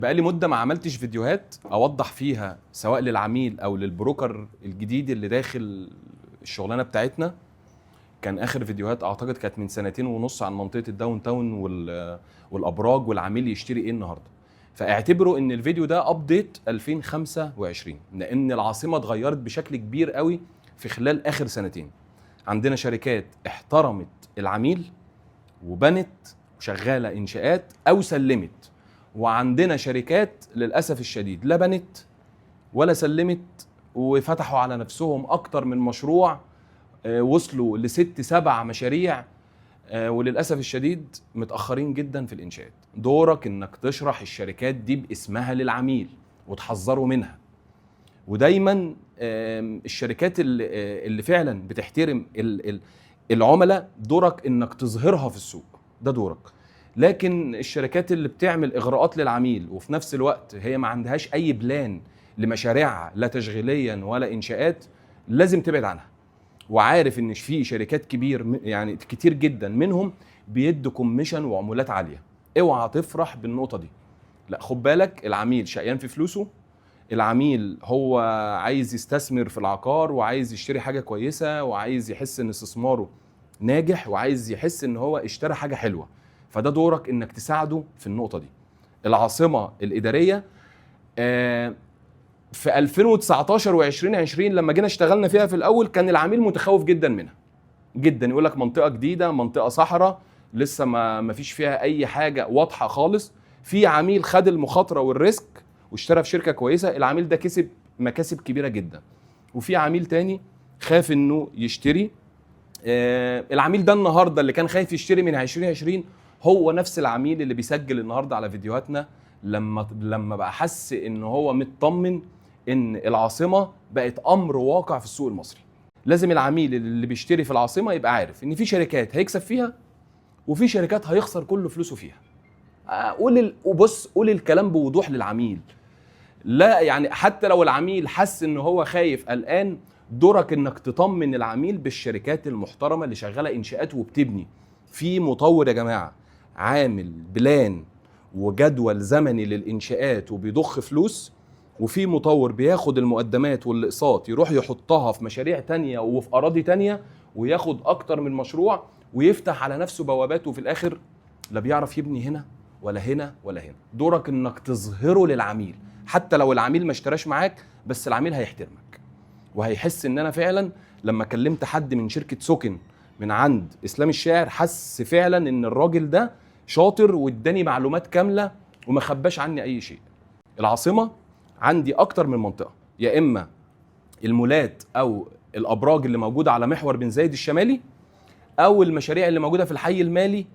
بقالي مدة ما عملتش فيديوهات أوضح فيها سواء للعميل أو للبروكر الجديد اللي داخل الشغلانة بتاعتنا. كان آخر فيديوهات أعتقد كانت من 2.5 سنين عن منطقة الداون تاون والأبراج والعميل يشتري إيه النهاردة. فاعتبروا إن الفيديو ده أبديت 2025 لأن العاصمة اتغيرت بشكل كبير قوي في خلال آخر سنتين. عندنا شركات احترمت العميل وبنت وشغالة إنشاءات أو سلمت، وعندنا شركات للأسف الشديد لا بنت ولا سلمت وفتحوا على نفسهم أكتر من مشروع، وصلوا ل6-7 مشاريع، وللأسف الشديد متأخرين جدا في الإنشاءات. دورك إنك تشرح الشركات دي باسمها للعميل وتحذروا منها. ودايما الشركات اللي فعلا بتحترم العملاء دورك إنك تظهرها في السوق، ده دورك. لكن الشركات اللي بتعمل إغراءات للعميل وفي نفس الوقت هي ما عندهاش أي بلان لمشاريعها لا تشغيليا ولا إنشاءات لازم تبعد عنها. وعارف إن في شركات يعني كتير جدا منهم بيدوا كوميشن وعمولات عالية. اوعى تفرح بالنقطة دي، لا خد بالك، العميل شقيان في فلوسه، العميل هو عايز يستثمر في العقار وعايز يشتري حاجة كويسة وعايز يحس إن استثماره ناجح وعايز يحس إن هو اشترى حاجة حلوة. فده دورك انك تساعده في النقطة دي. العاصمة الإدارية في 2019 و2020 لما جينا اشتغلنا فيها في الأول كان العميل متخوف جدا منها جدا، يقول لك منطقة جديدة، منطقة صحراء لسه ما فيش فيها أي حاجة واضحة خالص. في عميل خد المخاطرة والريسك واشترى في شركة كويسة، العميل ده كسب مكاسب كبيرة جدا. وفي عميل تاني خاف انه يشتري. العميل ده النهارده اللي كان خايف يشتري من 2020 هو نفس العميل اللي بيسجل النهارده على فيديوهاتنا لما بقى حس ان هو مطمن ان العاصمه بقت امر واقع في السوق المصري. لازم العميل اللي بيشتري في العاصمه يبقى عارف ان في شركات هيكسب فيها وفي شركات هيخسر كل فلوسه فيها. قول الكلام بوضوح للعميل. لا يعني حتى لو العميل حس ان هو خايف قلقان، دورك انك تطمن العميل بالشركات المحترمه اللي شغاله انشاءات وبتبني. في مطور يا جماعه عامل بلان وجدول زمني للانشاءات وبيضخ فلوس، وفي مطور بياخد المقدمات والاقساط يروح يحطها في مشاريع تانية وفي اراضي تانية وياخد اكتر من مشروع ويفتح على نفسه بوابات، وفي الاخر لا بيعرف يبني هنا ولا هنا ولا هنا. دورك انك تظهره للعميل حتى لو العميل ما اشتراش معاك، بس العميل هيحترمك وهيحس ان انا فعلا لما كلمت حد من شركة سكن من عند اسلام الشاعر حس فعلا ان الراجل ده شاطر واداني معلومات كاملة وما خباش عني اي شيء. العاصمة عندي اكتر من منطقة، يا اما المولات او الابراج اللي موجودة على محور بن زايد الشمالي، او المشاريع اللي موجودة في الحي المالي،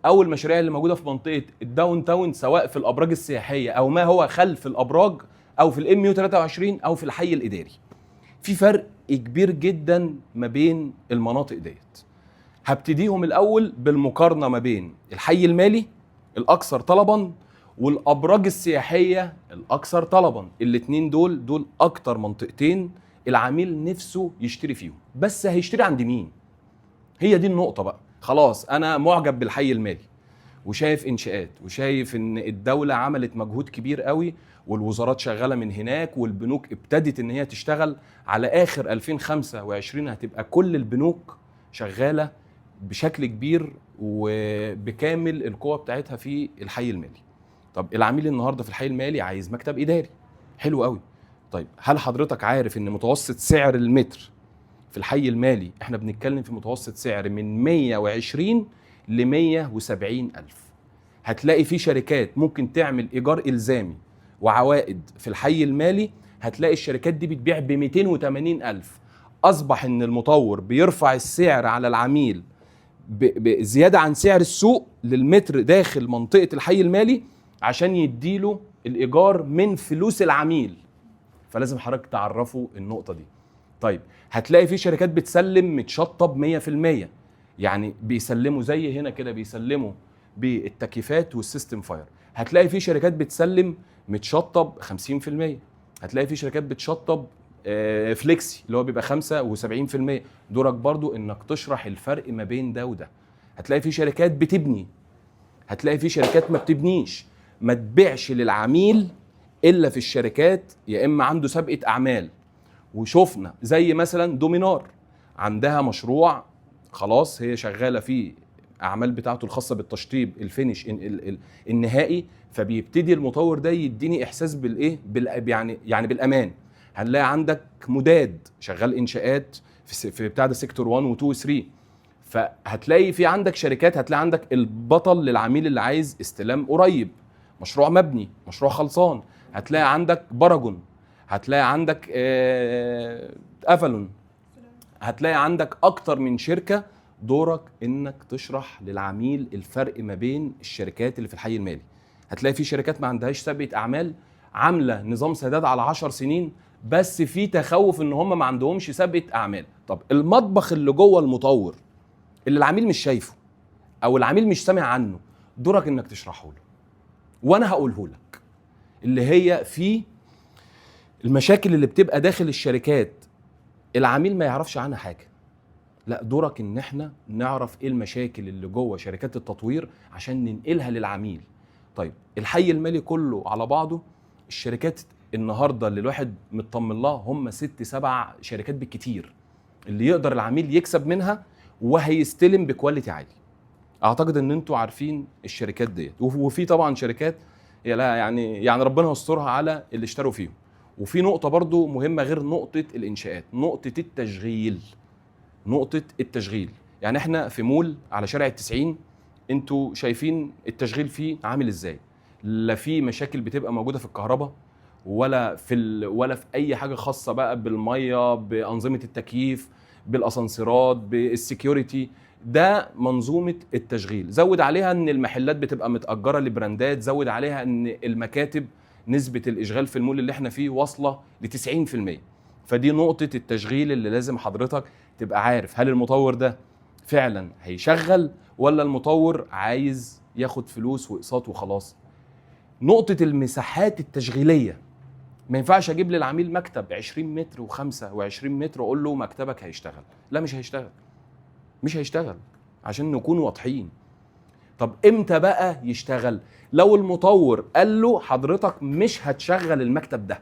او المشاريع اللي موجوده في منطقه الداون تاون سواء في الابراج السياحيه او ما هو خلف الابراج او في الام 123 او في الحي الاداري. في فرق كبير جدا ما بين المناطق ديت. هبتديهم الاول بالمقارنه ما بين الحي المالي الاكثر طلبا والابراج السياحيه الاكثر طلبا. الاتنين دول اكتر منطقتين العميل نفسه يشتري فيهم، بس هيشتري عند مين؟ هي دي النقطه بقى. خلاص انا معجب بالحي المالي وشايف انشاءات وشايف ان الدولة عملت مجهود كبير قوي والوزارات شغالة من هناك والبنوك ابتدت ان هي تشتغل. على اخر 2025 هتبقى كل البنوك شغالة بشكل كبير وبكامل القوة بتاعتها في الحي المالي. طب العميل النهاردة في الحي المالي عايز مكتب اداري، حلو قوي. طيب هل حضرتك عارف ان متوسط سعر المتر في الحي المالي احنا بنتكلم في متوسط سعر من 120 ل 170 ألف؟ هتلاقي في شركات ممكن تعمل إيجار إلزامي وعوائد في الحي المالي، هتلاقي الشركات دي بتبيع ب 280 ألف. أصبح إن المطور بيرفع السعر على العميل بزيادة عن سعر السوق للمتر داخل منطقة الحي المالي عشان يديله الإيجار من فلوس العميل. فلازم حضرتك تعرفوا النقطة دي. طيب هتلاقي في شركات بتسلم متشطب 100%، يعني بيسلموا زي هنا كده بيسلموا بالتكييفات والسيستم فاير. هتلاقي في شركات بتسلم متشطب 50%، هتلاقي في شركات بتشطب فليكسي اللي هو بيبقى 75%. دورك برضو انك تشرح الفرق ما بين ده وده. هتلاقي في شركات بتبني، هتلاقي في شركات ما بتبنيش، ما تبيعش للعميل الا في الشركات يا اما عنده سابقه اعمال. وشفنا زي مثلا دومينار عندها مشروع خلاص هي شغاله فيه اعمال بتاعته الخاصه بالتشطيب الفينش النهائي، فبيبتدي المطور ده يديني احساس بالايه يعني بالامان. هنلاقي عندك مداد شغال انشاءات في بتاع ده سيكتور 1 و 2 و 3، فهتلاقي في عندك شركات، هتلاقي عندك البطل للعميل اللي عايز استلام قريب، مشروع مبني، مشروع خلصان. هتلاقي عندك باراجون، هتلاقي عندك افالون، هتلاقي عندك اكتر من شركه. دورك انك تشرح للعميل الفرق ما بين الشركات اللي في الحي المالي. هتلاقي في شركات ما عندهاش سابقه اعمال، عامله نظام سداد على 10 سنين، بس في تخوف ان هم ما عندهمش سابقه اعمال. طب المطبخ اللي جوه المطور اللي العميل مش شايفه او العميل مش سامع عنه، دورك انك تشرحه له، وانا هقوله لك. اللي هي في المشاكل اللي بتبقى داخل الشركات العميل ما يعرفش عنها حاجه، لا دورك ان احنا نعرف ايه المشاكل اللي جوه شركات التطوير عشان ننقلها للعميل. طيب الحي المالي كله على بعضه، الشركات النهارده اللي الواحد مطمن لها هم 6-7 شركات بالكتير اللي يقدر العميل يكسب منها وهيستلم بكواليتي عالي. اعتقد ان انتوا عارفين الشركات ديت، وفي طبعا شركات لا يعني ربنا يسترها على اللي اشتروا فيهم. وفي نقطة برضو مهمة غير نقطة الإنشاءات، نقطة التشغيل. نقطة التشغيل يعني احنا في مول على شارع ال90، انتوا شايفين التشغيل فيه عامل ازاي؟ لا في مشاكل بتبقى موجودة في الكهرباء ولا في أي حاجة خاصة بقى بالمية، بأنظمة التكييف، بالأسانسيرات، بالسكيورتي. ده منظومة التشغيل. زود عليها ان المحلات بتبقى متأجرة لبراندات، زود عليها ان المكاتب نسبة الإشغال في المول اللي احنا فيه واصلة ل90%. فدي نقطة التشغيل اللي لازم حضرتك تبقى عارف، هل المطور ده فعلا هيشغل ولا المطور عايز ياخد فلوس وإقساط وخلاص. نقطة المساحات التشغيلية، ما ينفعش اجيب للعميل مكتب 20 متر و25 متر واقول له مكتبك هيشتغل. لا مش هيشتغل عشان نكون واضحين. طب امتى بقى يشتغل؟ لو المطور قال له حضرتك مش هتشغل المكتب ده،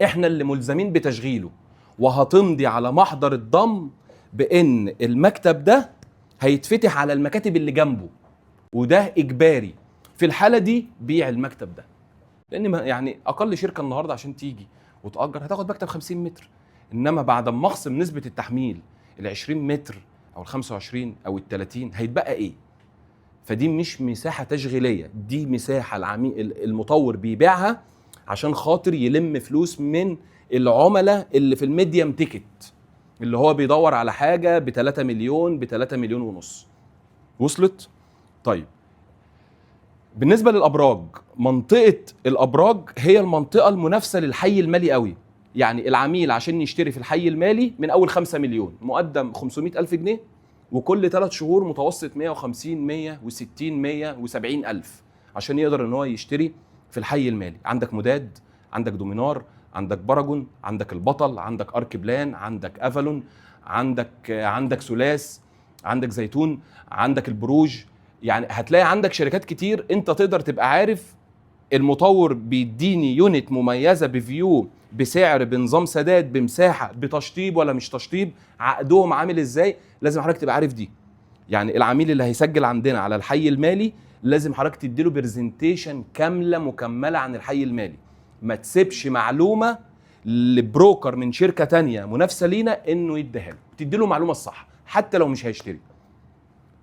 احنا اللي ملزمين بتشغيله، وهتمضي على محضر الضم بان المكتب ده هيتفتح على المكاتب اللي جنبه، وده اجباري. في الحالة دي بيع المكتب ده، لان يعني اقل شركة النهاردة عشان تيجي وتأجر هتاخد مكتب 50 متر، انما بعد ما اخصم نسبة التحميل ال20 متر او ال25 او ال30 هيتبقى ايه؟ فدي مش مساحة تشغيلية، دي مساحة العميل المطور بيبيعها عشان خاطر يلم فلوس من العملاء اللي في الميديم تيكت، اللي هو بيدور على حاجة ب3 مليون ب3 مليون ونص. وصلت؟ طيب بالنسبة للأبراج، منطقة الأبراج هي المنطقة المنافسة للحي المالي قوي. يعني العميل عشان يشتري في الحي المالي من أول 5 مليون مقدم 500 ألف جنيه، وكل 3 شهور متوسط 150 160 170 ألف عشان يقدر ان هو يشتري في الحي المالي. عندك مداد، عندك دومينار، عندك باراجون، عندك البطل، عندك ارك بلان، عندك افالون، عندك سولاس، عندك زيتون، عندك البروج. يعني هتلاقي عندك شركات كتير. انت تقدر تبقى عارف المطور بيديني يونت مميزة بفيو، بسعر، بنظام سداد، بمساحة، بتشطيب ولا مش تشطيب، عقدهم عامل ازاي. لازم حضرتك تبقى عارف دي. يعني العميل اللي هيسجل عندنا على الحي المالي لازم حضرتك تديله برزنتيشن كاملة مكملة عن الحي المالي. ما تسيبش معلومة لبروكر من شركة تانية منافسة لينا انه يديها له، تديله معلومة الصح حتى لو مش هيشتري.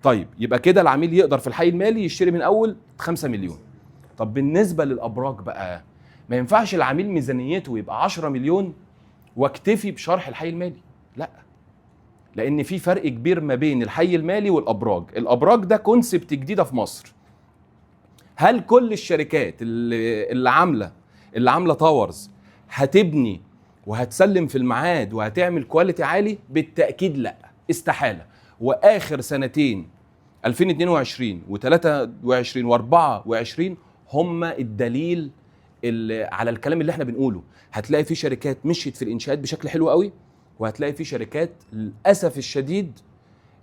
طيب يبقى كده العميل يقدر في الحي المالي يشتري من اول 5 مليون. طب بالنسبة للأبراج بقى، ما ينفعش العميل ميزانيته يبقى 10 مليون واكتفي بشرح الحي المالي، لا، لأن في فرق كبير ما بين الحي المالي والأبراج. الأبراج ده كونسبت جديدة في مصر. هل كل الشركات اللي عاملة تاورز هتبني وهتسلم في الميعاد وهتعمل كواليتي عالي؟ بالتأكيد لا، استحالة. وآخر سنتين 2022 و23 و24 هم الدليل على الكلام اللي احنا بنقوله. هتلاقي في شركات مشيت في الانشاءات بشكل حلو قوي، وهتلاقي في شركات للاسف الشديد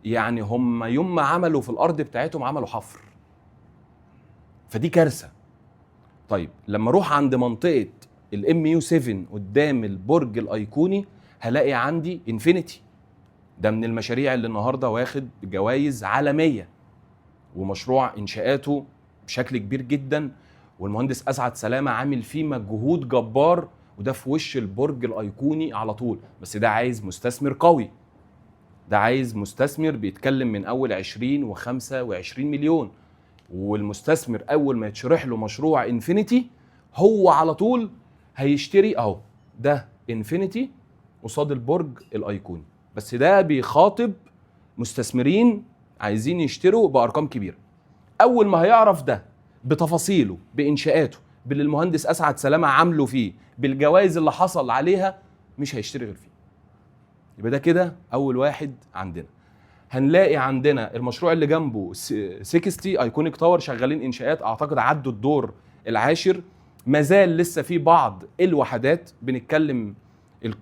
يعني هم يوم ما عملوا في الارض بتاعتهم عملوا حفر. فدي كارثه. طيب لما اروح عند منطقه الام يو 7 قدام البرج الايقوني هلاقي عندي انفينيتي. ده من المشاريع اللي النهارده واخد جوائز عالميه، ومشروع انشاءاته بشكل كبير جدا، والمهندس اسعد سلامه عامل فيه مجهود جبار، وده في وش البرج الايقوني على طول. بس ده عايز مستثمر قوي، ده عايز مستثمر بيتكلم من اول 20 و25 مليون، والمستثمر اول ما يتشرح له مشروع انفينيتي هو على طول هيشتري. اهو ده انفينيتي قصاد البرج الايقوني، بس ده بيخاطب مستثمرين عايزين يشتروا بارقام كبيره. اول ما هيعرف ده بتفاصيله بانشاءاته باللي المهندس اسعد سلامه عامله فيه بالجوائز اللي حصل عليها مش هيشتري غير فيه. يبقى ده كده اول واحد عندنا. هنلاقي عندنا المشروع اللي جنبه 60 ايكونيك تاور، شغالين انشاءات، اعتقد عدوا الدور العاشر، مازال لسه في بعض الوحدات، بنتكلم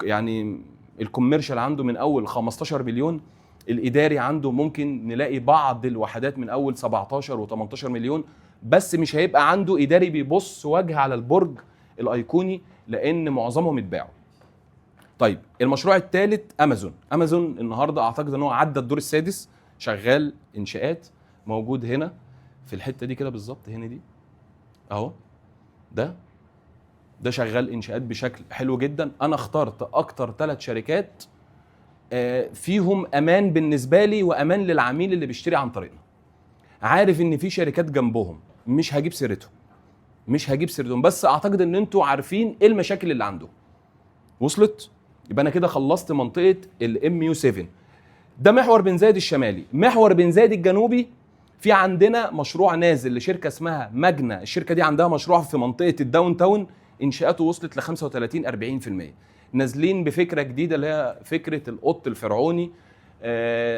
يعني الكوميرشال عنده من اول 15 مليون، الاداري عنده ممكن نلاقي بعض الوحدات من اول 17 و18 مليون، بس مش هيبقى عنده اداري بيبص وجه على البرج الايقوني لان معظمهم اتباعوا. طيب المشروع الثالث امازون النهارده اعتقد ان هو عدى الدور السادس، شغال انشاءات، موجود هنا في الحته دي كده بالظبط، هنا دي اهو، ده شغال انشاءات بشكل حلو جدا. انا اخترت اكتر 3 شركات فيهم امان بالنسبه لي وامان للعميل اللي بيشتري عن طريقنا. عارف ان في شركات جنبهم مش هجيب سيرتهم، بس اعتقد ان انتوا عارفين ايه المشاكل اللي عندهم. وصلت؟ يبقى انا كده خلصت منطقه الام يو 7. ده محور بن زايد الشمالي. محور بن زايد الجنوبي في عندنا مشروع نازل لشركه اسمها ماجنا، الشركه دي عندها مشروع في منطقه الداون تاون، انشاءاته وصلت ل 35-40%. نازلين بفكره جديده اللي هي فكره القط الفرعوني،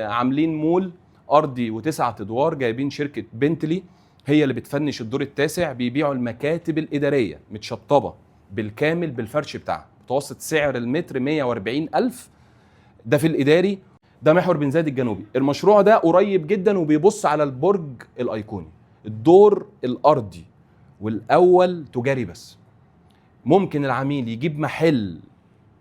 عاملين مول ارضي و9 ادوار، جايبين شركه بنتلي هي اللي بتفنش الدور التاسع، بيبيعوا المكاتب الاداريه متشطبه بالكامل بالفرش بتاعها، متوسط سعر المتر 140,000. ده في الاداري. ده محور بن زايد الجنوبي. المشروع ده قريب جدا وبيبص على البرج الايقوني، الدور الارضي والاول تجاري بس. ممكن العميل يجيب محل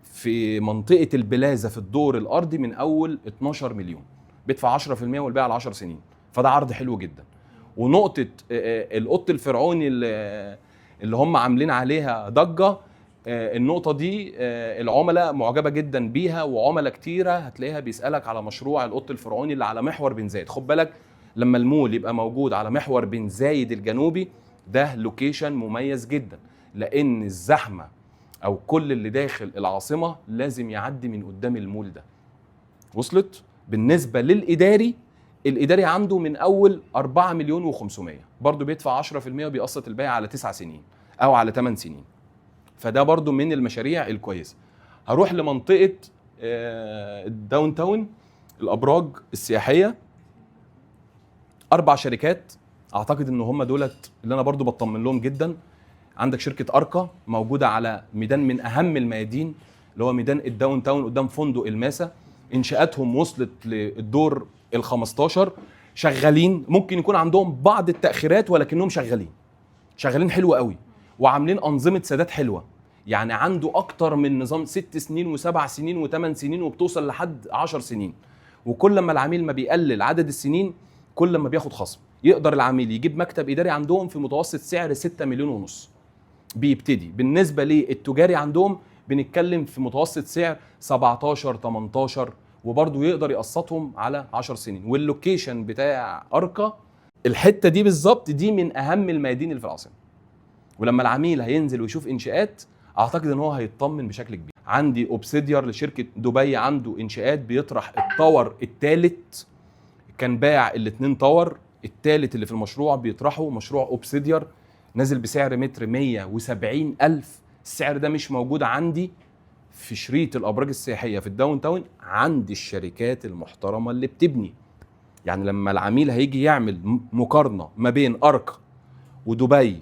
في منطقه البلازا في الدور الارضي من اول 12 مليون، بيدفع 10% والبيع على 10 سنين، فده عرض حلو جدا. ونقطه القط الفرعوني اللي هم عاملين عليها ضجه، النقطة دي العملاء معجبة جدا بيها، وعملاء كتيرة هتلاقيها بيسألك على مشروع القط الفرعوني اللي على محور بن زايد. خد بالك لما المول يبقى موجود على محور بن زايد الجنوبي ده لوكيشن مميز جدا، لأن الزحمة أو كل اللي داخل العاصمة لازم يعدي من قدام المول ده. وصلت؟ بالنسبة للإداري، الإداري عنده من أول 4,500,000 برضو بيدفع 10% وبيقسط البيع على 9 سنين أو على 8 سنين، فده برضو من المشاريع الكويسة. هروح لمنطقة الداون تاون، الأبراج السياحية، 4 شركات أعتقد إن هم دولت اللي أنا برضو بطمن لهم جدا. عندك شركة أركا موجودة على ميدان من أهم الميادين اللي هو ميدان الداون تاون قدام فندق الماسة، إنشاءاتهم وصلت للدور ال15، شغالين، ممكن يكون عندهم بعض التأخيرات ولكنهم شغالين حلو قوي، وعاملين أنظمة سداد حلوة. يعني عنده أكتر من نظام 6 سنين و7 سنين و8 سنين وبتوصل لحد 10 سنين، وكل ما العميل ما بيقلل عدد السنين كل ما بياخد خصم. يقدر العميل يجيب مكتب إداري عندهم في متوسط سعر 6,5 مليون بيبتدي. بالنسبة للتجاري عندهم بنتكلم في متوسط سعر 17 18، وبرضه يقدر يقسطهم على 10 سنين. واللوكيشن بتاع أركا الحتة دي بالظبط دي من أهم الميادين اللي في العاصمة، ولما العميل هينزل ويشوف انشاءات اعتقد ان هو هيطمن بشكل كبير. عندي اوبسيديار لشركه دبي عنده انشاءات، بيطرح التاور الثالث، كان باع ال2 تاور، الثالث اللي في المشروع بيطرحه مشروع اوبسيديار، نازل بسعر متر 170,000. السعر ده مش موجود عندي في شريط الابراج السياحيه في الداون تاون، عندي الشركات المحترمه اللي بتبني. يعني لما العميل هيجي يعمل مقارنه ما بين اركا ودبي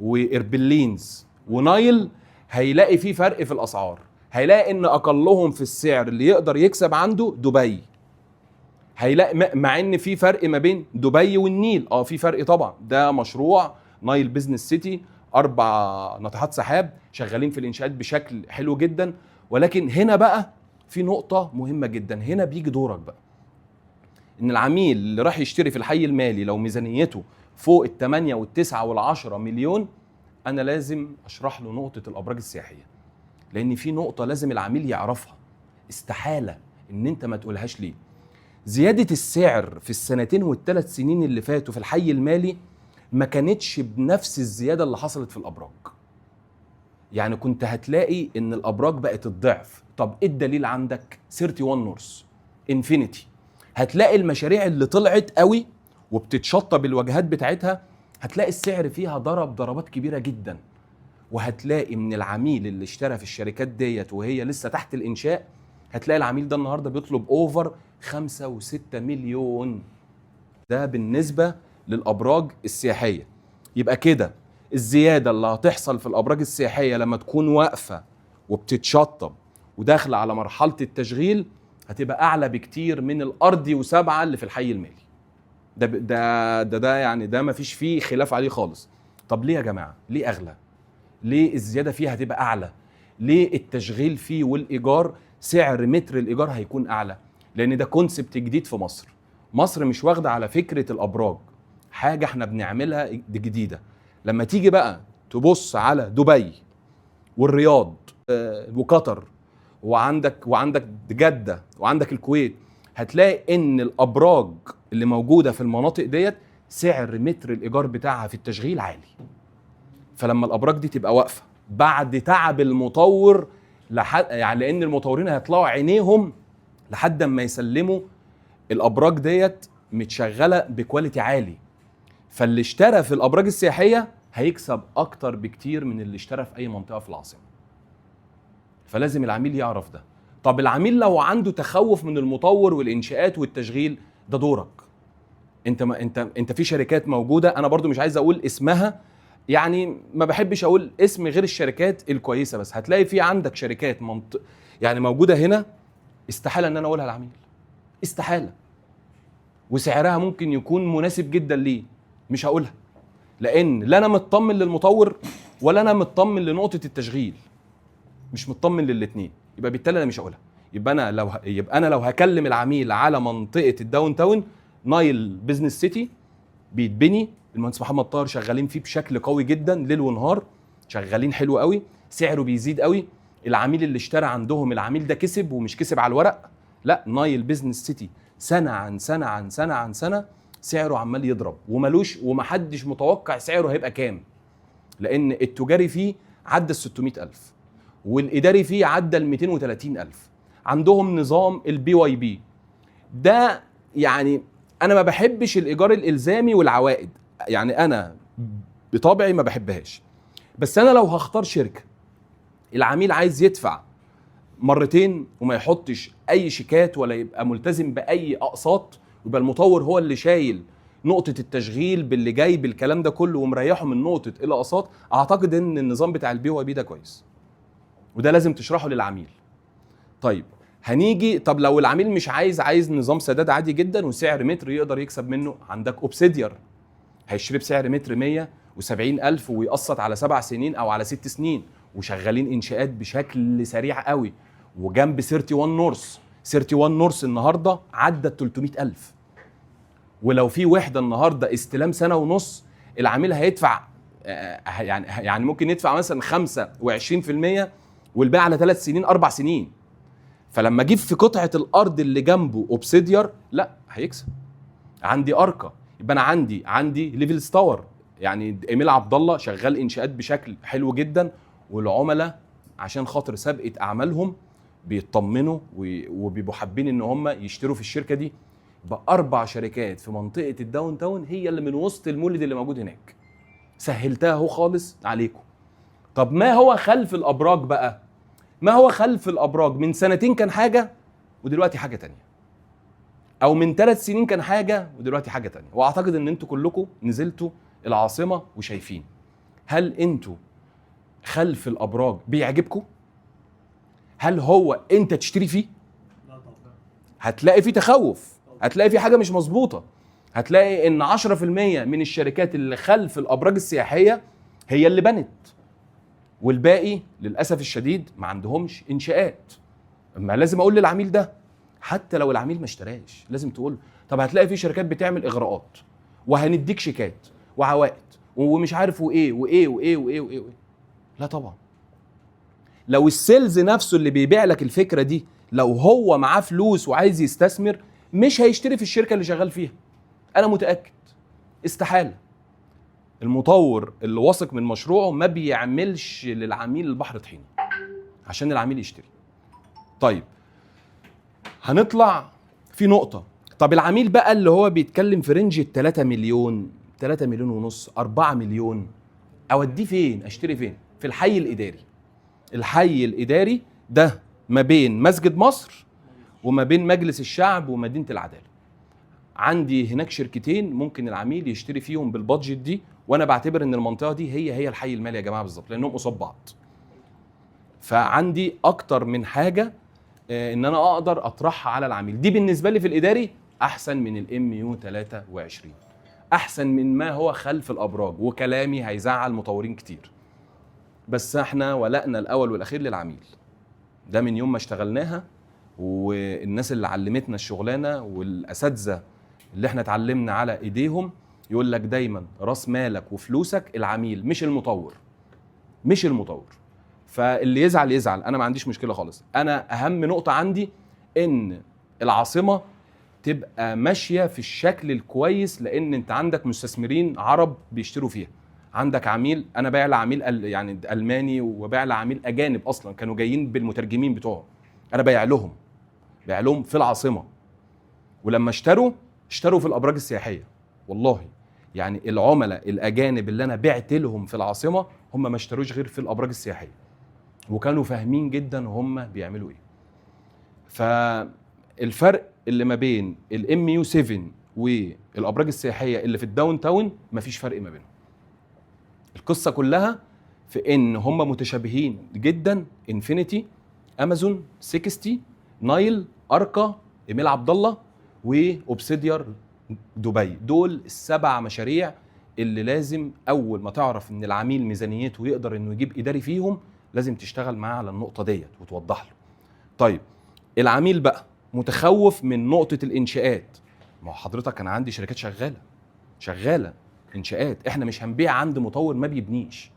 وإربلينز ونايل هيلاقي في فرق في الأسعار، هيلاقي إن أقلهم في السعر اللي يقدر يكسب عنده دبي، هيلاقي مع إن في فرق ما بين دبي والنيل، في فرق طبعا. ده مشروع نايل بيزنس سيتي 4 ناطحات سحاب شغالين في الانشاءات بشكل حلو جدا. ولكن هنا بقى في نقطه مهمه جدا، هنا بيجي دورك بقى ان العميل اللي راح يشتري في الحي المالي لو ميزانيته فوق ال8 وال9 وال10 مليون، انا لازم اشرح له نقطه الابراج السياحيه، لان في نقطه لازم العميل يعرفها، استحاله ان انت ما تقولهاش ليه. زياده السعر في السنتين وال3 سنين اللي فاتوا في الحي المالي ما كانتش بنفس الزياده اللي حصلت في الابراج. يعني كنت هتلاقي ان الابراج بقت الضعف. طب ايه الدليل عندك؟ 31 نورث، انفينيتي، هتلاقي المشاريع اللي طلعت قوي وبتتشطب الواجهات بتاعتها، هتلاقي السعر فيها ضربات كبيره جدا. وهتلاقي من العميل اللي اشترى في الشركات ديت وهي لسه تحت الانشاء، هتلاقي العميل ده النهارده بيطلب اوفر 5 و6 مليون. ده بالنسبه للابراج السياحيه. يبقى كده الزياده اللي هتحصل في الابراج السياحيه لما تكون واقفه وبتتشطب وداخله على مرحله التشغيل هتبقى اعلى بكتير من الارضي و7 اللي في الحي المالي. ده يعني ده مفيش فيه خلاف عليه خالص. طب ليه يا جماعه؟ ليه اغلى؟ ليه الزياده فيه هتبقى اعلى؟ ليه التشغيل فيه والايجار سعر متر الايجار هيكون اعلى؟ لان ده كونسبت جديد في مصر. مصر مش واخده على فكره الابراج، حاجه احنا بنعملها جديده. لما تيجي بقى تبص على دبي والرياض وقطر وعندك جده وعندك الكويت، هتلاقي ان الابراج اللي موجوده في المناطق ديت سعر متر الايجار بتاعها في التشغيل عالي. فلما الابراج دي تبقى واقفه بعد تعب المطور يعني لان المطورين هيطلعوا عينيهم لحد ما يسلموا الابراج ديت متشغله بكواليتي عالي، فاللي اشترى في الابراج السياحيه هيكسب اكتر بكتير من اللي اشترى في اي منطقه في العاصمه. فلازم العميل يعرف ده. طب العميل لو عنده تخوف من المطور والانشاءات والتشغيل، ده دورك انت في شركات موجوده، انا برضو مش عايز اقول اسمها، يعني ما بحبش اقول اسم غير الشركات الكويسه، بس هتلاقي في عندك شركات يعني موجوده هنا استحاله ان انا اقولها للعميل، استحاله، وسعرها ممكن يكون مناسب جدا ليه، مش هقولها لان لا انا مطمن للمطور ولا انا مطمن لنقطه التشغيل، مش مطمن للاثنين، يبقى بالتالي انا مش هقولها. يبقى انا لو هكلم العميل على منطقه الداون تاون، نايل بيزنس سيتي بيتبني، المهندس محمد طاهر شغالين فيه بشكل قوي جدا ليل ونهار، شغالين حلو قوي، سعره بيزيد قوي. العميل اللي اشترى عندهم، العميل ده كسب ومش كسب على الورق، لا، نايل بيزنس سيتي سنه عن سنه عن سنه عن سنه سعره عمال يضرب ومحدش متوقع سعره هيبقى كام، لان التجاري فيه عدى ال600,000 والاداري فيه عدى ال230,000. عندهم نظام البي واي بي ده، يعني انا ما بحبش الايجار الالزامي والعوائد، يعني انا بطبعي ما بحبهاش، بس انا لو هختار شركه العميل عايز يدفع مرتين وما يحطش اي شيكات ولا يبقى ملتزم باي اقساط، ويبقى المطور هو اللي شايل نقطه التشغيل باللي جاي بالكلام ده كله ومريحه من نقطه الاقساط، اعتقد ان النظام بتاع البي واي بي ده كويس، وده لازم تشرحه للعميل. طيب هنيجي، طب لو العميل مش عايز نظام سداد عادي جدا وسعر متر يقدر يكسب منه، عندك اوبسيديار هيشتري بسعر متر 170,000 ويقسط على 7 سنين او على 6 سنين، وشغالين انشاءات بشكل سريع قوي. وجنب 31 نورث، 31 نورث النهارده عدى 300,000، ولو في وحده النهارده استلام سنه ونص، العميل هيدفع يعني ممكن يدفع مثلا 25% والباقي على 3 سنين 4 سنين. فلما اجيب في قطعه الارض اللي جنبه اوبسيديار، لا هيكسب. عندي اركا، يبقى انا عندي ليفل تاور، يعني ايميل عبد الله شغال انشاءات بشكل حلو جدا، والعملاء عشان خاطر سابقه اعمالهم بيطمنوا وبيبقوا حابين ان هم يشتروا في الشركه دي. يبقى 4 شركات في منطقه الداون تاون هي اللي من وسط المولد اللي موجود هناك، سهلتها اهو خالص عليكم. طب ما هو خلف الابراج بقى؟ ما هو خلف الابراج من سنتين كان حاجه ودلوقتي حاجه تانية، او من 3 سنين كان حاجه ودلوقتي حاجه تانية. واعتقد ان انتوا كلكم نزلتوا العاصمه وشايفين. هل انتوا خلف الابراج بيعجبكم؟ هل هو انت تشتري فيه؟ لا طبعا. هتلاقي فيه تخوف، هتلاقي فيه حاجه مش مظبوطه، هتلاقي ان 10% من الشركات اللي خلف الابراج السياحيه هي اللي بنت، والباقي للاسف الشديد ما عندهمش انشاءات. اما لازم اقول للعميل ده، حتى لو العميل ما اشتراش لازم تقول. طب هتلاقي في شركات بتعمل اغراءات وهنديك شيكات وعوائد ومش عارف وايه وايه وايه وايه وايه, وإيه. لا طبعا. لو السيلز نفسه اللي بيبيع لك الفكره دي لو هو معاه فلوس وعايز يستثمر مش هيشتري في الشركه اللي شغال فيها، انا متاكد. استحاله. المطور اللي واثق من مشروعه ما بيعملش للعميل البحر طحينه عشان العميل يشتري. طيب هنطلع في نقطه. طب العميل بقى اللي هو بيتكلم في رينج 3 مليون 3 مليون ونص 4 مليون، اوديه فين؟ اشتري فين؟ في الحي الاداري. الحي الاداري ده ما بين مسجد مصر وما بين مجلس الشعب ومدينه العداله. عندي هناك شركتين ممكن العميل يشتري فيهم بالبادجت دي، وانا بعتبر ان المنطقه دي هي الحي المالي يا جماعه بالظبط لانهم قصاد بعض. فعندي اكتر من حاجه ان انا اقدر اطرحها على العميل. دي بالنسبه لي في الاداري احسن من الام يو 23، احسن من ما هو خلف الابراج. وكلامي هيزعل مطورين كتير، بس احنا ولقنا الاول والاخير للعميل. ده من يوم ما اشتغلناها، والناس اللي علمتنا الشغلانه والاساتذه اللي احنا اتعلمنا على ايديهم يقول لك دايما راس مالك وفلوسك العميل مش المطور. مش المطور. فاللي يزعل يزعل، انا ما عنديش مشكله خالص. انا اهم نقطه عندي ان العاصمه تبقى ماشيه في الشكل الكويس، لان انت عندك مستثمرين عرب بيشتروا فيها. عندك عميل، انا بايع لعميل يعني الماني وبايع لعميل اجانب اصلا كانوا جايين بالمترجمين بتوعهم، انا بايع لهم في العاصمه. ولما اشتروا في الابراج السياحيه. والله يعني العملاء الاجانب اللي انا بعت لهم في العاصمه هم ما اشتروش غير في الابراج السياحيه، وكانوا فاهمين جدا هم بيعملوا ايه. فالفرق اللي ما بين الام يو 7 والابراج السياحيه اللي في الداون تاون مفيش فرق ما بينهم. القصه كلها في ان هم متشابهين جدا. انفينيتي، امازون، 60، نايل، اركا، ايميل عبد الله، واوبسيديار دبي. دول السبع مشاريع اللي لازم اول ما تعرف ان العميل ميزانيته يقدر انه يجيب اداري فيهم لازم تشتغل معاه على النقطه ديت وتوضح له. طيب العميل بقى متخوف من نقطه الانشاءات. ما هو حضرتك انا عندي شركات شغاله انشاءات، احنا مش هنبيع عند مطور ما بيبنيش،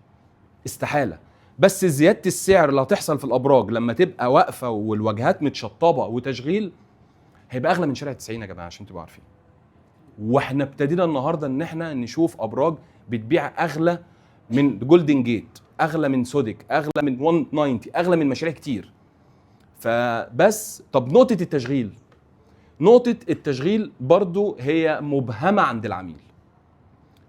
استحاله. بس زياده السعر اللي هتحصل في الابراج لما تبقى واقفه والواجهات متشطبه وتشغيل هيبقى اغلى من شارع 90 يا جماعه عشان تبقوا عارفين. واحنا ابتدينا النهارده ان احنا نشوف ابراج بتبيع اغلى من جولدن جيت، اغلى من سودك، اغلى من 190، اغلى من مشاريع كتير. فبس طب نقطه التشغيل برضو هي مبهمه عند العميل.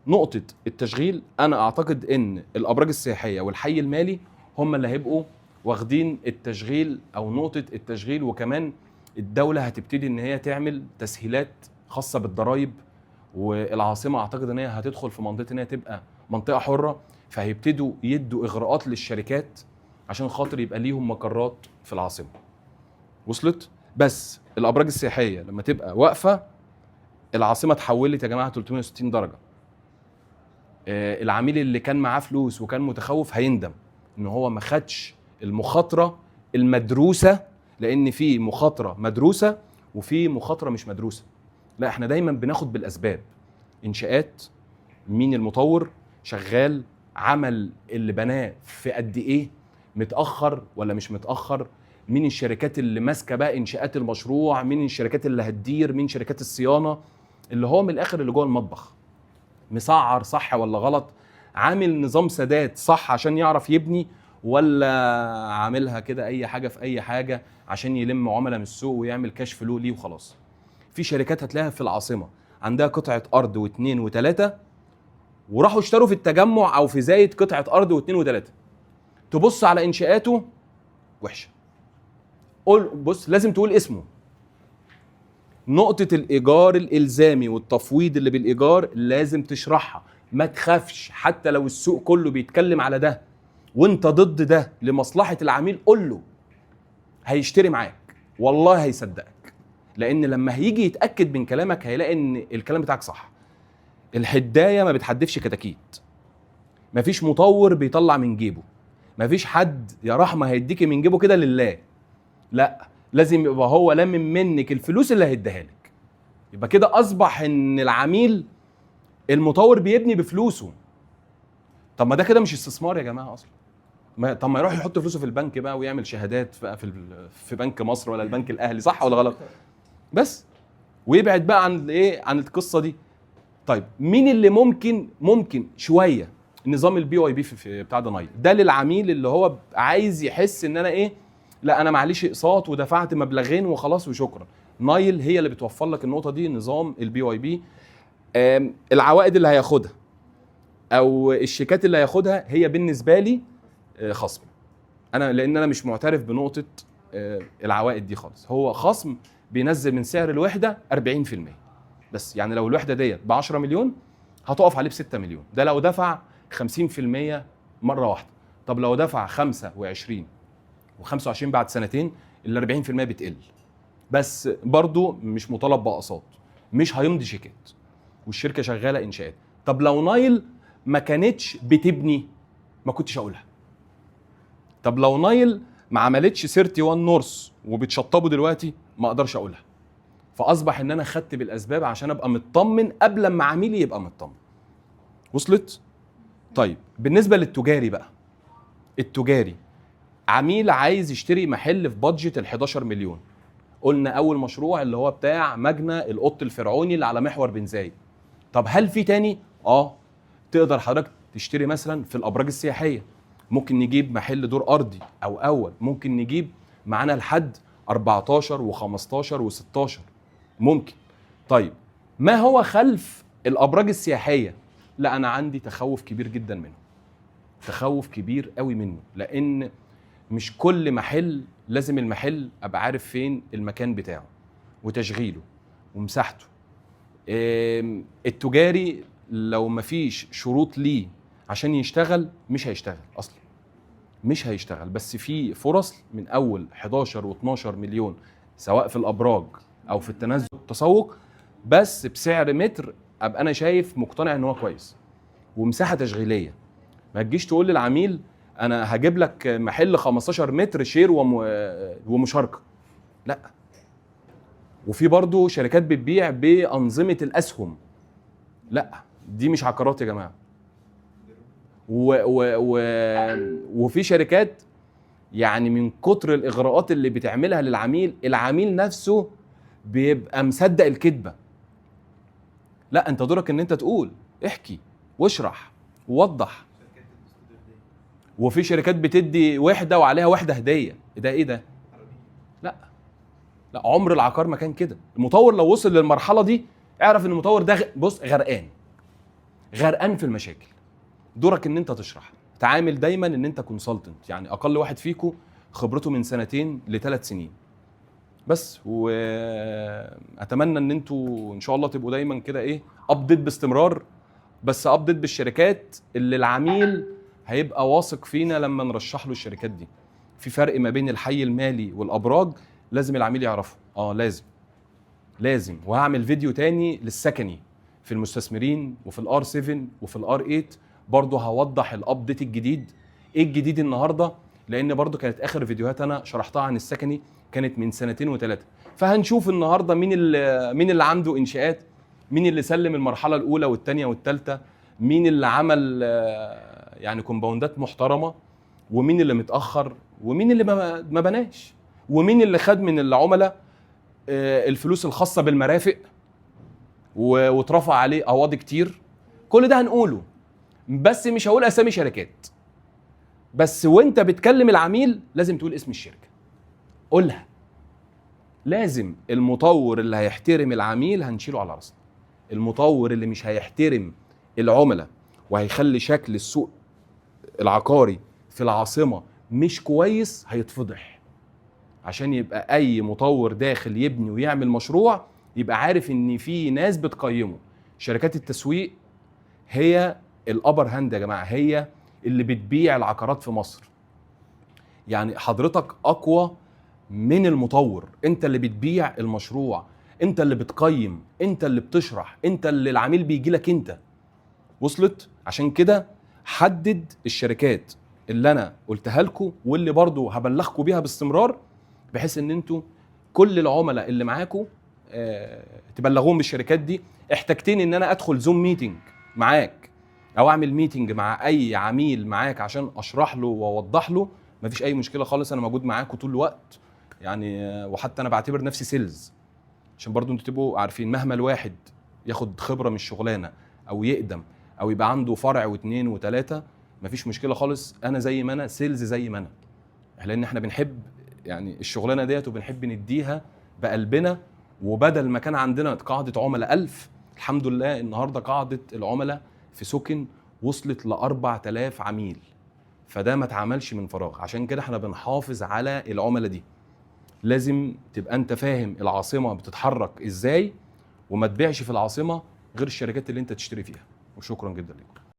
نقطه التشغيل انا اعتقد ان الابراج السياحيه والحي المالي هم اللي هيبقوا واخدين التشغيل او نقطه التشغيل. وكمان الدوله هتبتدي ان هي تعمل تسهيلات خاصه بالضرايب، والعاصمه اعتقد ان هي هتدخل في منطقه ان هي تبقى منطقه حره، فهيبتدوا يدوا اغراءات للشركات عشان خاطر يبقى ليهم مقرات في العاصمه. وصلت؟ بس الابراج السياحيه لما تبقى واقفه العاصمه اتحولت يا جماعه 360 درجه. العميل اللي كان معاه فلوس وكان متخوف هيندم ان هو ما خدش المخاطره المدروسه، لان في مخاطره مدروسه وفي مخاطره مش مدروسه. لا احنا دايما بناخد بالاسباب. انشاءات، مين المطور شغال، عمل اللي بناه في قد ايه، متاخر ولا مش متاخر، مين الشركات اللي ماسكه بقى انشاءات المشروع، مين الشركات اللي هتدير، مين شركات الصيانه، اللي هو من الاخر اللي جوه المطبخ مسعر صح ولا غلط، عامل نظام سداد صح عشان يعرف يبني، ولا عاملها كده اي حاجه في اي حاجه عشان يلم عملاء من السوق ويعمل كاش فلو ليه وخلاص. في شركات هتلاقيها في العاصمه عندها قطعه ارض واثنين وثلاثه، وراحوا اشتروا في التجمع او في زايد قطعه ارض واثنين وثلاثه، تبص على انشاءاته وحشه. بص لازم تقول اسمه. نقطة الإيجار الإلزامي والتفويض اللي بالإيجار لازم تشرحها، ما تخافش. حتى لو السوق كله بيتكلم على ده وانت ضد ده لمصلحة العميل، قول له هيشتري معاك، والله هيصدقك. لأن لما هيجي يتأكد من كلامك هيلاقي إن الكلام بتاعك صح. الحداية ما بتحدفش كتاكيت. مفيش مطور بيطلع من جيبه، مفيش حد يا رحمه هيديكي من جيبه كده لله، لا، لازم يبقى هو لامم منك الفلوس اللي هيديها لك. يبقى كده اصبح ان العميل المطور بيبني بفلوسه. طب ما ده كده مش استثمار يا جماعه اصلا. طب ما يروح يحط فلوسه في البنك بقى ويعمل شهادات في بنك مصر ولا البنك الاهلي، صح ولا غلط؟ بس ويبعد بقى عن ايه، عن القصه دي. طيب مين اللي ممكن شويه نظام البي واي بي في بتاع ده نايل ده للعميل اللي هو عايز يحس ان انا ايه، لا انا معليش اقساط ودفعت مبلغين وخلاص وشكرا. نايل هي اللي بتوفر لك النقطه دي، نظام البي واي بي. العوائد اللي هياخدها او الشيكات اللي هياخدها هي بالنسبه لي خصم، لان انا مش معترف بنقطه العوائد دي خالص. هو خصم بينزل من سعر الوحده 40%، بس يعني لو الوحده ديت ب 10 مليون هتقف عليه ب 6 مليون، ده لو دفع 50% مره واحده. طب لو دفع 25 و25 بعد سنتين ال 40% بتقل، بس برضو مش مطالب باقساط، مش هيمضي شيكات والشركه شغاله انشاءات. طب لو نايل ما كانتش بتبني ما كنتش اقولها. طب لو نايل ما عملتش 31 نورث وبتشطبه دلوقتي ما اقدرش اقولها. فاصبح ان انا خدت بالاسباب عشان ابقى مطمن قبل ما عميلي يبقى مطمن. وصلت؟ طيب بالنسبه للتجاري بقى، التجاري عميل عايز يشتري محل في بادجت ال 11 مليون. قلنا اول مشروع اللي هو بتاع مجنى القط الفرعوني اللي على محور بن زايد. طب هل في تاني؟ تقدر حضرتك تشتري مثلا في الابراج السياحيه، ممكن نجيب محل دور ارضي او اول، ممكن نجيب معانا لحد 14 و15 و16 ممكن. طيب ما هو خلف الابراج السياحيه؟ لا انا عندي تخوف كبير جدا منه، تخوف كبير قوي منه، لان مش كل محل لازم المحل ابقى عارف فين المكان بتاعه وتشغيله ومساحته. التجاري لو مفيش شروط ليه عشان يشتغل مش هيشتغل اصلا، مش هيشتغل. بس في فرص من اول 11 و12 مليون سواء في الابراج او في التنزل التسوق، بس بسعر متر ابقى انا شايف مقتنع ان هو كويس ومساحه تشغيليه. ما تجيش تقول للعميل انا هجيب لك محل 15 متر شير ومشاركه، لا. وفي برضو شركات بتبيع بانظمه الاسهم، لا دي مش عقارات يا جماعه. وفي شركات يعني من كتر الاغراءات اللي بتعملها للعميل، العميل نفسه بيبقى مصدق الكذبه. لا انت دورك ان انت تقول، احكي واشرح ووضح. وفي شركات بتدي وحده وعليها وحده هديه، ده ايه ده؟ لا عمر العقار ما كان كده. المطور لو وصل للمرحله دي اعرف ان المطور ده بص غرقان في المشاكل. دورك ان انت تشرح، تعامل دايما ان انت كونسلتنت، يعني اقل واحد فيكو خبرته من 2 ل3 سنين بس. واتمنى ان انتوا ان شاء الله تبقوا دايما كده ايه، ابديت باستمرار، بس ابديت بالشركات اللي العميل هيبقى واثق فينا لما نرشح له الشركات دي. في فرق ما بين الحي المالي والابراج، لازم العميل يعرفه. لازم. وهعمل فيديو تاني للسكني في المستثمرين وفي الار 7 وفي الار 8 برضه هوضح الابديت الجديد. ايه الجديد النهارده؟ لان برضه كانت اخر فيديوهات انا شرحتها عن السكني كانت من 2 و3 فهنشوف النهارده مين اللي عنده انشاءات، مين اللي سلم المرحله الاولى والثانيه والثالثه، مين اللي عمل يعني كومباوندات محترمه، ومين اللي متاخر، ومين اللي ما بناش، ومين اللي خد من العملاء الفلوس الخاصه بالمرافق واترفع عليه قواضي كتير. كل ده هنقوله، بس مش هقول اسامي شركات. بس وانت بتكلم العميل لازم تقول اسم الشركه، قولها. لازم المطور اللي هيحترم العميل هنشيله على راسنا. المطور اللي مش هيحترم العملاء وهيخلي شكل السوق العقاري في العاصمه مش كويس هيتفضح. عشان يبقى اي مطور داخل يبني ويعمل مشروع يبقى عارف ان في ناس بتقيمه. شركات التسويق هي الابر هاند يا جماعه، هي اللي بتبيع العقارات في مصر. يعني حضرتك اقوى من المطور، انت اللي بتبيع المشروع، انت اللي بتقيم، انت اللي بتشرح، انت اللي العميل بيجي لك انت. وصلت؟ عشان كده حدد الشركات اللي انا قلتها لكم واللي برضو هبلغكم بيها باستمرار، بحيث ان انتوا كل العملاء اللي معاكم تبلغوهم بالشركات دي. احتجتني ان انا ادخل زوم ميتنج معاك او اعمل ميتنج مع اي عميل معاك عشان اشرح له واوضح له، مفيش اي مشكله خالص، انا موجود معاكم طول الوقت يعني. وحتى انا بعتبر نفسي سيلز، عشان برضو انتوا تبقوا عارفين مهما الواحد ياخد خبره من الشغلانه او يقدم او يبقى عنده فرع واثنين وثلاثه، مفيش مشكله خالص، انا زي ما انا سيلز زي ما انا، لان احنا بنحب يعني الشغلانه ديت وبنحب نديها بقلبنا. وبدل ما كان عندنا قاعده عملاء 1000، الحمد لله النهارده قاعده العملاء في سكن وصلت ل 4000 عميل، فده ما اتعملش من فراغ. عشان كده احنا بنحافظ على العملاء دي. لازم تبقى انت فاهم العاصمه بتتحرك ازاي، وما تبيعش في العاصمه غير الشركات اللي انت تشتري فيها. وشكرا جدا لكم.